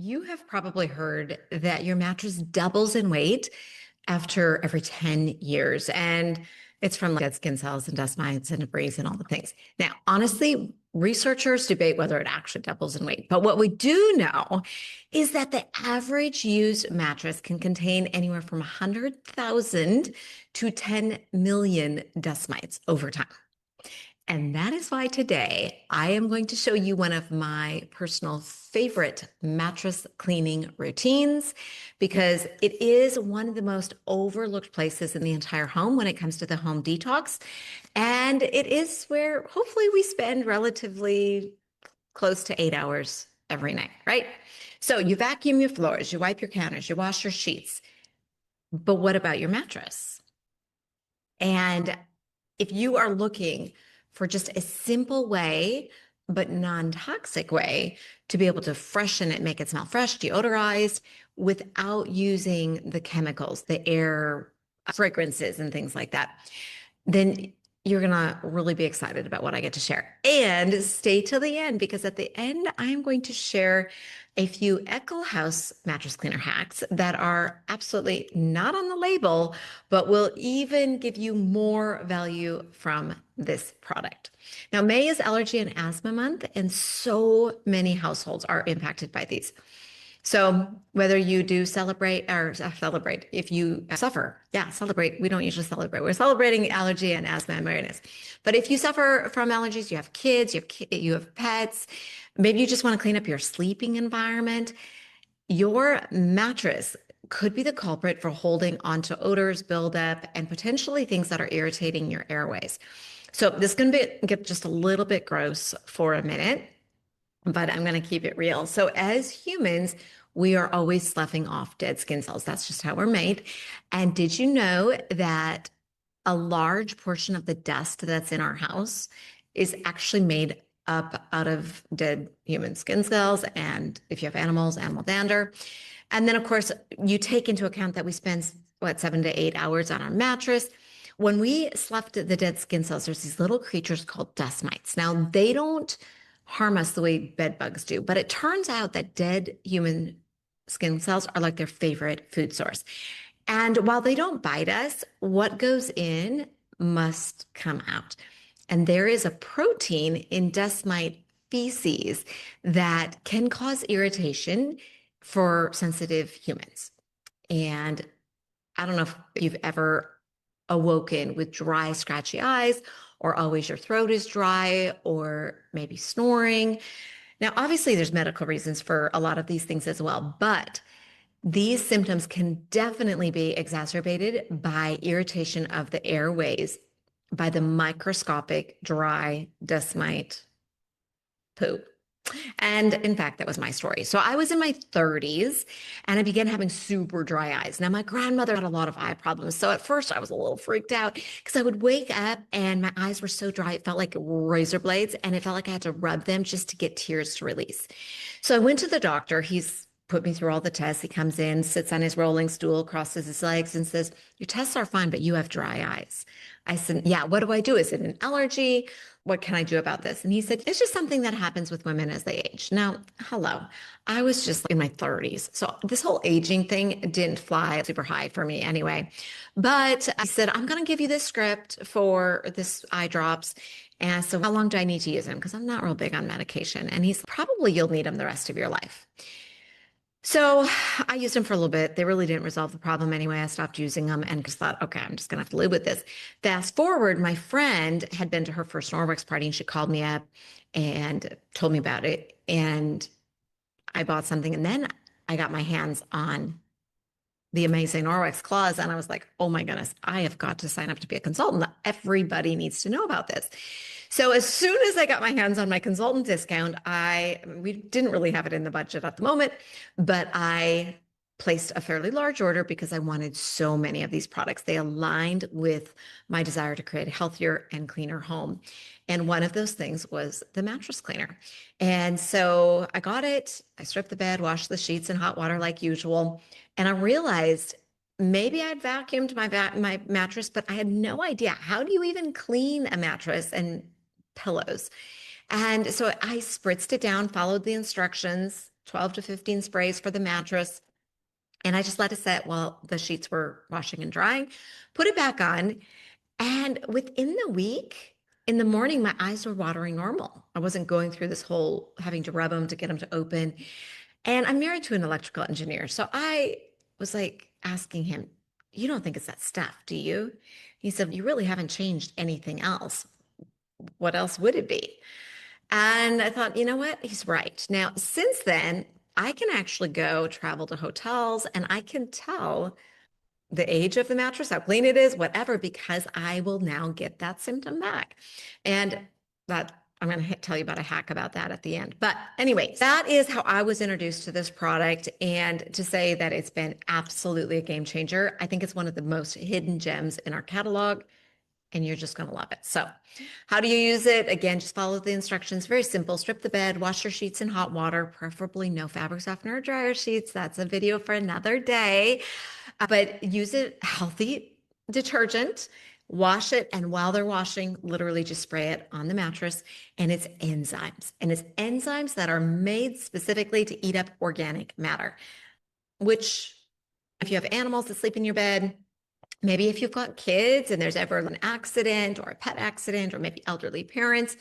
You have probably heard that your mattress doubles in weight after every 10 years. And it's from dead skin cells and dust mites and debris and all the things. Now, honestly, researchers debate whether it actually doubles in weight. But what we do know is that the average used mattress can contain anywhere from 100,000 to 10 million dust mites over time. And that is why today I am going to show you one of my personal favorite mattress cleaning routines because it is one of the most overlooked places in the entire home when it comes to the home detox. And it is where hopefully we spend relatively close to 8 hours every night, right? So you vacuum your floors, you wipe your counters, you wash your sheets. But what about your mattress? And if you are looking for just a simple way, but non-toxic way to be able to freshen it, make it smell fresh, deodorized, without using the chemicals, the air fragrances and things like that, then you're going to really be excited about what I get to share. And stay till the end because at the end, I'm going to share a few Eckel House mattress cleaner hacks that are absolutely not on the label, but will even give you more value from this product. Now, May is Allergy and Asthma Month, and so many households are impacted by these. So whether you do celebrate or celebrate, if you suffer, celebrate. We don't usually celebrate. We're celebrating allergy and asthma awareness. But if you suffer from allergies, you have kids, you have pets, maybe you just want to clean up your sleeping environment, your mattress could be the culprit for holding onto odors, buildup, and potentially things that are irritating your airways. So this is going to get just a little bit gross for a minute, but I'm going to keep it real. So as humans, we are always sloughing off dead skin cells. That's just how we're made. And did you know that a large portion of the dust that's in our house is actually made up out of dead human skin cells? And if you have animals, animal dander. And then, of course, you take into account that we spend, 7 to 8 hours on our mattress. When we slough the dead skin cells, there's these little creatures called dust mites. Now, they don't harm us the way bed bugs do, but it turns out that dead human skin cells are like their favorite food source. And while they don't bite us, what goes in must come out. And there is a protein in dust mite feces that can cause irritation for sensitive humans. And I don't know if you've ever awoken with dry, scratchy eyes, or always your throat is dry, or maybe snoring. Now, obviously, there's medical reasons for a lot of these things as well, but these symptoms can definitely be exacerbated by irritation of the airways by the microscopic dry dust mite poop. And in fact, that was my story. So I was in my 30s and I began having super dry eyes. Now, my grandmother had a lot of eye problems. So at first I was a little freaked out because I would wake up and my eyes were so dry. It felt like razor blades and it felt like I had to rub them just to get tears to release. So I went to the doctor. He's put me through all the tests. He comes in, sits on his rolling stool, crosses his legs and says, "Your tests are fine, but you have dry eyes." I said, "Yeah, what do I do? Is it an allergy? What can I do about this?" And he said, "It's just something that happens with women as they age." Now, hello, I was just in my 30s. So this whole aging thing didn't fly super high for me anyway. But I said, "I'm going to give you this script for this eye drops." And so how long do I need to use them? Because I'm not real big on medication. And he's probably you'll need them the rest of your life. So I used them for a little bit. They really didn't resolve the problem anyway. I stopped using them and just thought, okay, I'm just going to have to live with this. Fast forward, my friend had been to her first Norwex party and she called me up and told me about it. And I bought something and then I got my hands on the amazing Norwex claws. And I was like, oh my goodness, I have got to sign up to be a consultant. Everybody needs to know about this. So as soon as I got my hands on my consultant discount, we didn't really have it in the budget at the moment, but I placed a fairly large order because I wanted so many of these products. They aligned with my desire to create a healthier and cleaner home. And one of those things was the mattress cleaner. And so I got it. I stripped the bed, washed the sheets in hot water like usual. And I realized maybe I'd vacuumed my mattress, but I had no idea. How do you even clean a mattress and pillows? And so I spritzed it down, followed the instructions, 12 to 15 sprays for the mattress. And I just let it set while the sheets were washing and drying, put it back on. And within the week, in the morning, my eyes were watering normal. I wasn't going through this whole having to rub them to get them to open. And I'm married to an electrical engineer. So I was like asking him, you don't think it's that stuff, do you? He said, you really haven't changed anything else. What else would it be? And I thought, you know what? He's right. Now, since then, I can actually go travel to hotels and I can tell the age of the mattress, how clean it is, whatever, because I will now get that symptom back. And that I'm going to tell you about a hack about that at the end. But anyway, that is how I was introduced to this product. And to say that it's been absolutely a game changer, I think it's one of the most hidden gems in our catalog. And you're just going to love it. So, how do you use it? Again, just follow the instructions. Very simple. Strip the bed, wash your sheets in hot water, preferably no fabric softener or dryer sheets. That's a video for another day. But use a healthy detergent, wash it, and while they're washing, literally just spray it on the mattress. And it's enzymes. And it's enzymes that are made specifically to eat up organic matter, which if you have animals that sleep in your bed, maybe if you've got kids and there's ever an accident or a pet accident, or maybe elderly parents,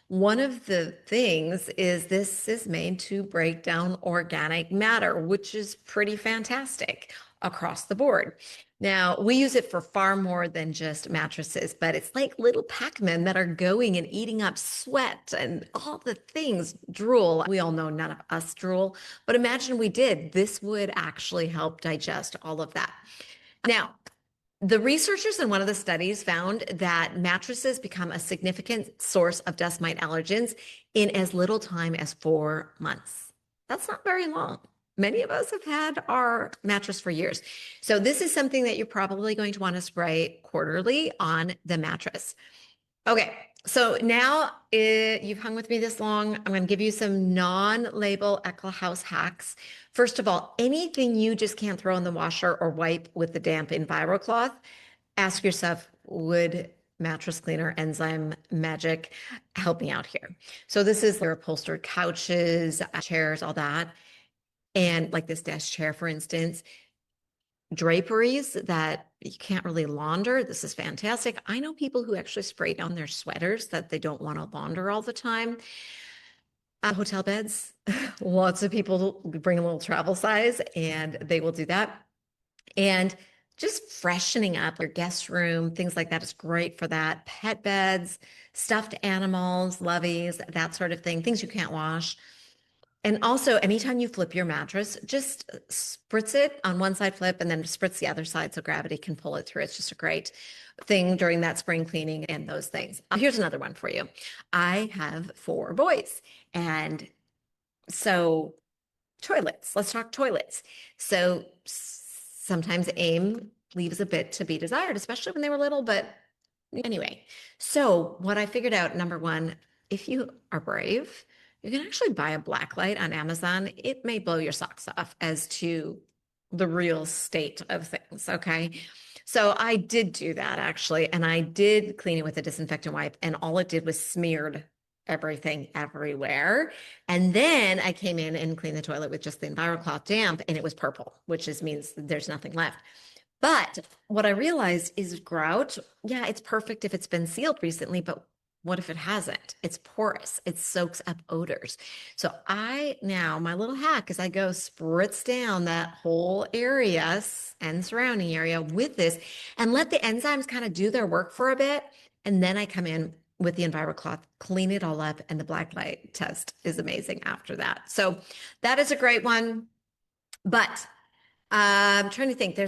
one of the things is this is made to break down organic matter, which is pretty fantastic across the board. Now, we use it for far more than just mattresses, but it's like little Pac-Men that are going and eating up sweat and all the things, drool. We all know none of us drool, but imagine we did. This would actually help digest all of that. Now, the researchers in one of the studies found that mattresses become a significant source of dust mite allergens in as little time as 4 months. That's not very long. Many of us have had our mattress for years. So this is something that you're probably going to want to spray quarterly on the mattress. Okay, so now you've hung with me this long. I'm going to give you some non-label Eckel House hacks. First of all, anything you just can't throw in the washer or wipe with the damp EnviroCloth, ask yourself, would mattress cleaner enzyme magic help me out here? So this is their upholstered couches, chairs, all that. And like this desk chair, for instance, draperies that you can't really launder. This is fantastic. I know people who actually spray down their sweaters that they don't want to launder all the time. Hotel beds, lots of people bring a little travel size and they will do that. And just freshening up your guest room, things like that is great for that. Pet beds, stuffed animals, loveys, that sort of thing, things you can't wash. And also, anytime you flip your mattress, just spritz it on one side, flip, and then spritz the other side so gravity can pull it through. It's just a great thing during that spring cleaning and those things. Here's another one for you. I have 4 boys. And so toilets, let's talk toilets. So sometimes aim leaves a bit to be desired, especially when they were little. But anyway, so what I figured out, number one, if you are brave, you can actually buy a black light on Amazon. It may blow your socks off as to the real state of things. Okay. So I did do that actually. And I did clean it with a disinfectant wipe, and all it did was smeared everything everywhere. And then I came in and cleaned the toilet with just the EnviroCloth damp, and it was purple, which means there's nothing left. But what I realized is grout, yeah, it's perfect if it's been sealed recently, but what if it hasn't? It's porous. It soaks up odors. So my little hack is I go spritz down that whole area and surrounding area with this and let the enzymes kind of do their work for a bit. And then I come in with the EnviroCloth, clean it all up, and the black light test is amazing after that. So that is a great one. But I'm trying to think,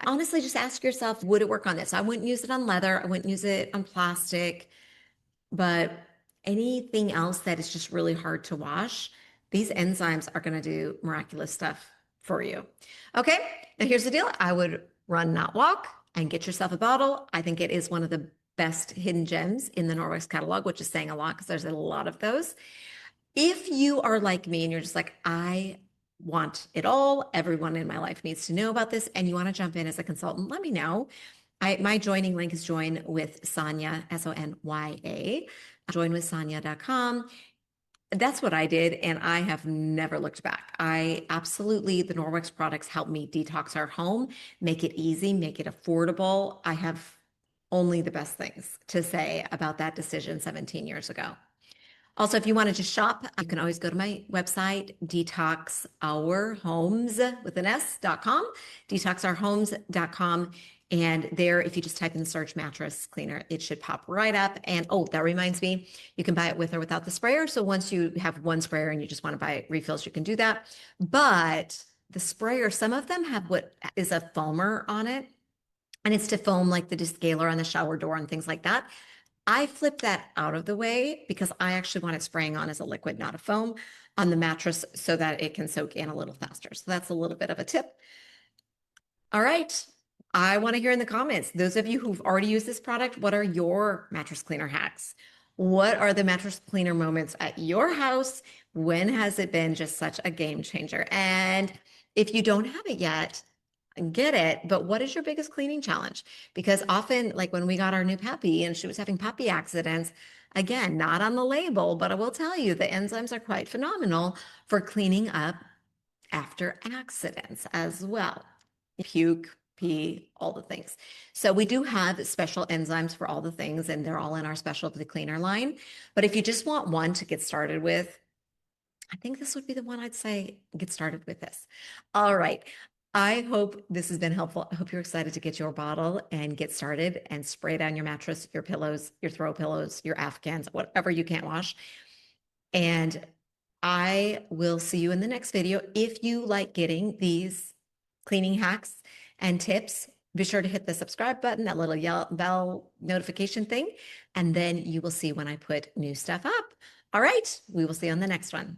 honestly, just ask yourself, would it work on this? I wouldn't use it on leather. I wouldn't use it on plastic, but anything else that is just really hard to wash, these enzymes are going to do miraculous stuff for you. Okay. Now here's the deal. I would run, not walk, and get yourself a bottle. I think it is one of the best hidden gems in the Norwex catalog, which is saying a lot because there's a lot of those. If you are like me and you're just like, I want it all, everyone in my life needs to know about this, and you want to jump in as a consultant, let me know. My joining link is join with Sonya, Sonya, joinwithsonya.com. That's what I did, and I have never looked back. I absolutely, the Norwex products help me detox our home, make it easy, make it affordable. I have only the best things to say about that decision 17 years ago. Also, if you want to just shop, you can always go to my website, detoxourhomes with an S.com, detoxourhomes.com. And there, if you just type in the search mattress cleaner, it should pop right up. And oh, that reminds me, you can buy it with or without the sprayer. So once you have one sprayer and you just want to buy refills, you can do that. But the sprayer, some of them have what is a foamer on it. And it's to foam like the descaler on the shower door and things like that. I flip that out of the way because I actually want it spraying on as a liquid, not a foam, on the mattress so that it can soak in a little faster. So that's a little bit of a tip. All right. I want to hear in the comments, those of you who've already used this product, what are your mattress cleaner hacks? What are the mattress cleaner moments at your house? When has it been just such a game changer? And if you don't have it yet, get it, but what is your biggest cleaning challenge? Because often, like when we got our new puppy and she was having puppy accidents, again, not on the label, but I will tell you the enzymes are quite phenomenal for cleaning up after accidents as well. Puke, pee, all the things. So we do have special enzymes for all the things, and they're all in our specialty cleaner line. But if you just want one to get started with, I think this would be the one I'd say get started with this. All right. I hope this has been helpful. I hope you're excited to get your bottle and get started and spray down your mattress, your pillows, your throw pillows, your Afghans, whatever you can't wash. And I will see you in the next video. If you like getting these cleaning hacks and tips, be sure to hit the subscribe button, that little yellow bell notification thing, and then you will see when I put new stuff up. All right, we will see you on the next one.